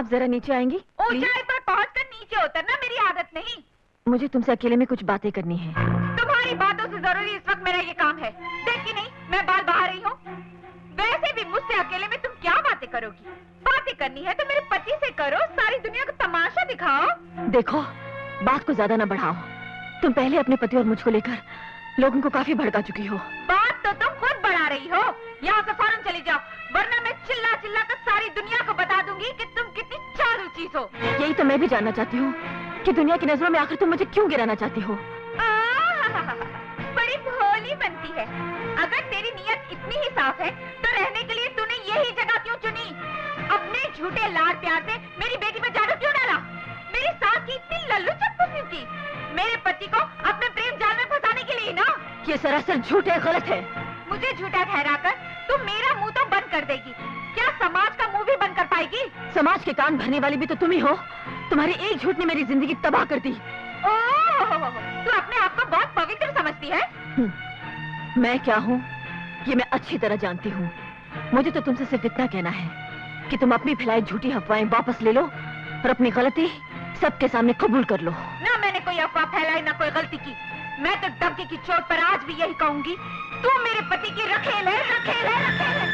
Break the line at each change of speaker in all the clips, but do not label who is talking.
आप जरा नीचे आएंगी?
ऊंचाई पर पहुंचकर नीचे उतरना मेरी आदत नहीं।
मुझे तुमसे अकेले में कुछ बातें करनी है।
तुम्हारी बातों से जरूरी इस वक्त मेरा ये काम है। देखी नहीं मैं बाल बहा रही हूँ। वैसे भी मुझसे अकेले में तुम क्या बातें करोगी? बातें करनी है तो मेरे पति से करो, सारी दुनिया को तमाशा दिखाओ।
देखो, बात को ज्यादा न बढ़ाओ। तुम पहले अपने पति और मुझको लेकर लोगों को काफी भड़का चुकी हो।
बात तो तुम खुद बढ़ा रही हो। यहाँ से फौरन चली जाओ, वरना मैं चिल्ला चिल्ला कर सारी दुनिया को बता दूंगी कि तुम कितनी चालू चीज हो।
यही तो मैं भी जानना चाहती हूँ कि दुनिया की नजरों में आखिर तुम मुझे क्यों गिराना चाहती हो?
बड़ी भोली बनती है। अगर तेरी नीयत इतनी ही साफ है तो रहने के लिए तूने यही जगह क्यों चुनी? अपने झूठे लाड प्यार से मेरी बेटी में जादू क्यों डाला? मेरी सास की इतनी लल्लू चप्पू क्यों की? मेरे पति को अपने प्रेम जाल में फंसाने के लिए ना?
ये सरासर झूठ है, गलत है।
मुझे झूठा ठहराकर तू मेरा मुंह तो बंद कर देगी, क्या समाज का मुंह भी बंद कर पाएगी?
समाज के कान भरने वाली भी तो तुम ही हो। तुम्हारी एक झूठ ने मेरी जिंदगी तबाह कर दी।
तू अपने आप को बहुत पवित्र समझती है।
मैं क्या हूँ ये मैं अच्छी तरह जानती हूँ। मुझे तो तुमसे सिर्फ इतना कहना है कि तुम अपनी फैलाई झूठी अफवाहें वापस ले लो और अपनी गलती सबके सामने कबूल कर लो।
ना मैंने कोई अफवाह फैलाई, ना कोई गलती की। मैं तो धमकी की चोट पर आज भी यही कहूंगी, तू मेरे पति की रखेल है, रखेल है, रखेल है।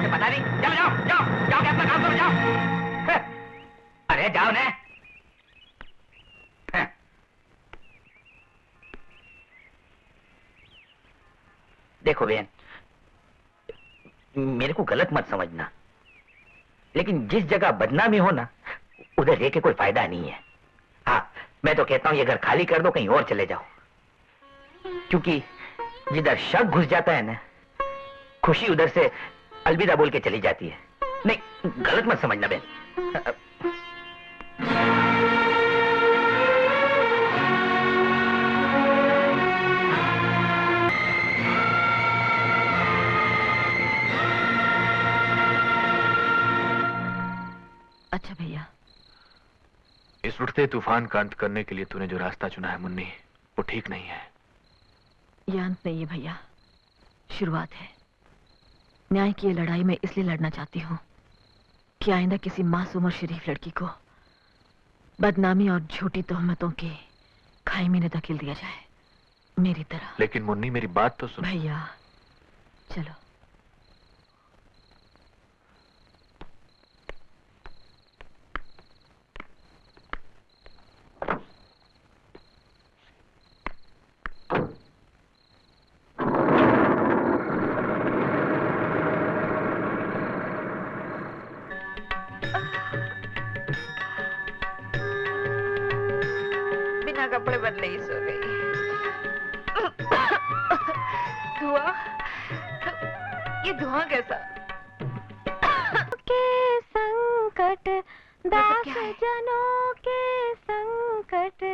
पता नहीं, चलो जाओ जाओ जाओ, क्या अपना काम करो, जाओ। अरे जाओ ने। देखो बहन, मेरे को गलत मत समझना, लेकिन जिस जगह बदनामी हो ना उधर रह के कोई फायदा नहीं है। हाँ, मैं तो कहता हूं ये घर खाली कर दो, कहीं और चले जाओ, क्योंकि जिधर शक घुस जाता है ना, खुशी उधर से अलविदा बोल के चली जाती है। नहीं, गलत मत समझना बहन।
अच्छा भैया,
इस उठते तूफान का अंत करने के लिए तूने जो रास्ता चुना है मुन्नी, वो ठीक नहीं है।
ये अंत नहीं है भैया, शुरुआत है। न्याय की ये लड़ाई मैं इसलिए लड़ना चाहती हूँ कि आइंदा किसी मासूम और शरीफ लड़की को बदनामी और झूठी तोहमतों के खाई में न धकेल दिया जाए, मेरी तरह।
लेकिन मुन्नी मेरी बात तो सुन।
भैया चलो।
कपड़े बदले ही सो गई। धुआं, ये धुआं कैसा?
के संकट दास जनों के संकट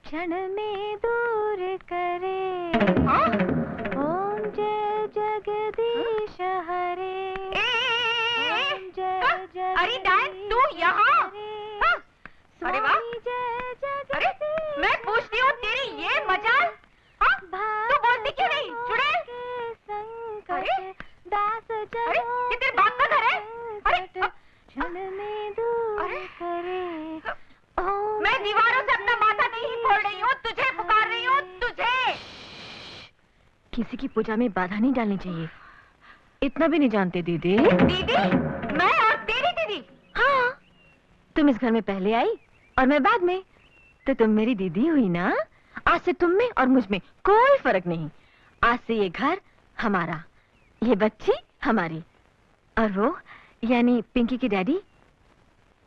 क्षण में दूर करे। ओम जय जगदीश हरे। ओम जय जगदीश।
अरे डायन, तू यहाँ? अरे वाह! अरे मैं पूछती हूँ तेरी ये मजाल, तू बोलती क्यों नहीं? चुड़ैल! अरे
दास
अरे ये तेरे बाप का घर है? अरे मैं दीवारों से अपना माथा नहीं फोड़ रही हूँ, तुझे पुकार रही हूँ, तुझे।
किसी की पूजा में बाधा नहीं डालनी चाहिए, इतना भी नहीं जानते दीदी?
दीदी? मैं और तेरी दीदी?
हाँ, तुम इस घर में पहले आई और मैं बाद में, तो तुम मेरी दीदी हुई ना। आज से तुम में और मुझ में कोई फर्क नहीं। आज से ये घर हमारा, ये बच्ची हमारी, और वो यानी पिंकी की डैडी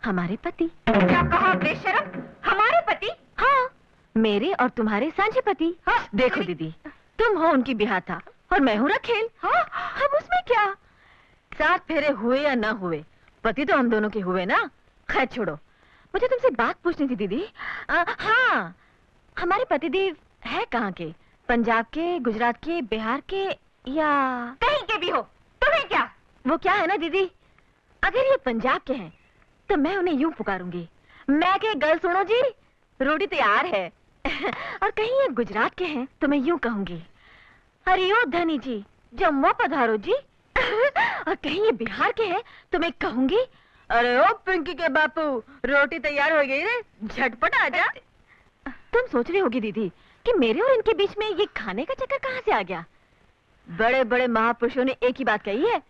हमारे पति।
क्या कहा बेशरम? हमारे पति?
हाँ, मेरे और तुम्हारे सांझे पति। हाँ, देखो दीदी, तुम हो उनकी बिहाथा और मैं हूँ रखेल। हाँ, हम उसमें क्या, 7 फेरे हुए या ना हुए, पति तो हम दोनों के हुए ना। खैर छोड़ो, मुझे तुमसे बात पूछनी थी दीदी। हाँ, हमारे पतिदेव है कहाँ के? पंजाब के, गुजरात के, बिहार के, या
कहीं के भी हो, तुम्हें क्या?
वो क्या है ना दीदी, अगर ये पंजाब के हैं तो मैं उन्हें यूं पुकारूंगी, मैं के गल सुनो जी, रोटी तैयार है। और कहीं ये गुजरात के हैं तो मैं यूं कहूंगी, हरिओ धनी जी जम्मू पधारो जी। और कहीं ये बिहार के हैं तो मैं कहूंगी, अरे ओ पिंकी के बापू, रोटी तैयार हो गई रे, झटपट आजा। तुम सोच रही होगी दीदी कि मेरे और इनके बीच में ये खाने का चक्कर कहाँ से आ गया। बड़े बड़े महापुरुषों ने एक ही बात कही है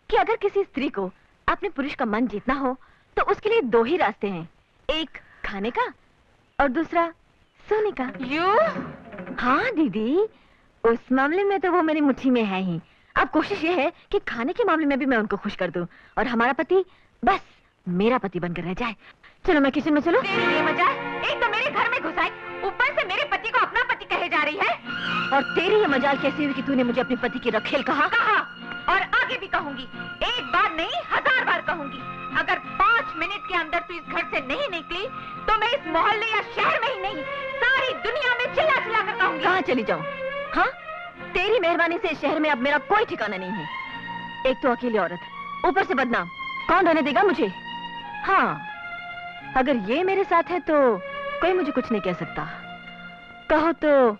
कि अगर किसी स्त्री को अपने पुरुष का मन जीतना हो तो उसके लिए दो ही रास्ते हैं, एक खाने का और दूसरा सोने का।
यू?
हाँ दीदी, उस मामले में तो वो मेरी मुट्ठी में है ही। अब कोशिश ये है कि खाने के मामले में भी मैं उनको खुश कर दूं और हमारा पति बस मेरा पति बनकर रह जाए। चलो मैं किचन में चलूं।
तेरी ये मजाल, एक तो मेरे घर में घुसाई, ऊपर से मेरे पति को अपना पति कहे जा रही है।
और तेरी ये मजाल कैसी हुई कि तूने मुझे अपने पति की रखेल कहा?
कहा, और आगे भी कहूंगी, एक बार नहीं 1000 बार कहूंगी। अगर 5 मिनट के अंदर तू इस घर से नहीं निकली तो मैं इस मोहल्ले या शहर में ही नहीं, सारी दुनिया में चिल्ला चिल्ला कर कहूंगी।
कहाँ चली जाऊं? हाँ, तेरी मेहरबानी से इस शहर में अब मेरा कोई ठिकाना नहीं है। एक तो अकेली औरत, ऊपर से बदनाम, कौन रहने देगा मुझे? हाँ, अगर ये मेरे साथ है तो कोई मुझे कुछ नहीं कह सकता। कहो तो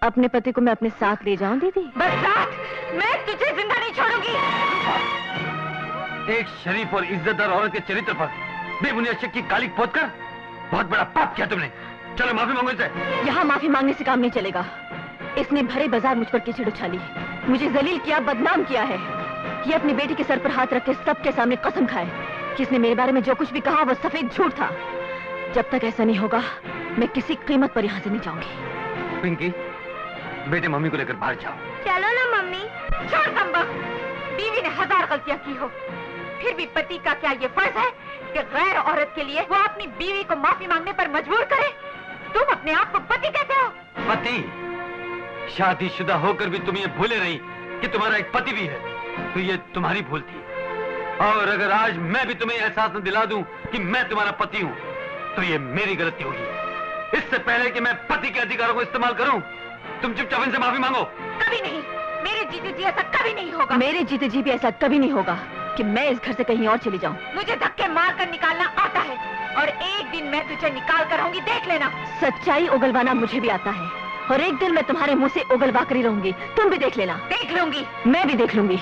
अपने पति को मैं अपने साथ ले जाऊं दीदी?
बस साथ, मैं तुझे जिंदा नहीं छोड़ूंगी।
एक शरीफ और इज्जतदार औरत के चरित्र पर बेबुनियाद शक की कालिक पोतकर बहुत बड़ा पाप किया तुमने। चलो माफी मांगो इसे।
यहाँ माफी मांगने से काम नहीं चलेगा। इसने भरे बाजार मुझ पर कीचड़ उछाली, मुझे जलील किया, बदनाम किया है। ये अपनी बेटी के सर पर हाथ रख के सबके सामने कसम खाए कि इसने मेरे बारे में जो कुछ भी कहा वो सफेद झूठ था। जब तक ऐसा नहीं होगा मैं किसी कीमत पर यहाँ से नहीं जाऊंगी।
पिंकी, बेटे मम्मी को लेकर बाहर जाओ।
चलो ना मम्मी।
छोड़ संभव, बीवी ने 1000 गलतियां की हो, फिर भी पति का क्या ये फर्ज है कि गैर औरत के लिए वो अपनी बीवी को माफी मांगने पर मजबूर करे? तुम अपने आप को पति कहते हो?
पति? शादीशुदा होकर भी तुम ये भूले रही कि तुम्हारा एक पति भी है, तो ये तुम्हारी भूल थी। और अगर आज मैं भी तुम्हें एहसास न दिला दूं कि मैं तुम्हारा पति हूं, तो ये मेरी गलती होगी। इससे पहले कि मैं पति के अधिकारों को इस्तेमाल करूं, तुम चुपचाप इनसे माफी मांगो।
कभी नहीं, मेरे जीते जी ऐसा कभी नहीं होगा।
मेरे जीते जी भी ऐसा कभी नहीं होगा कि मैं इस घर से कहीं और चली जाऊं।
मुझे धक्के मार कर निकालना आता है और एक दिन मैं तुझे निकाल कर रहूंगी, देख लेना।
सच्चाई उगलवाना मुझे भी आता है और एक दिन मैं तुम्हारे मुंह से उगलवा कर ही रहूंगी, तुम भी देख लेना।
देख लूंगी।
मैं भी देख लूंगी।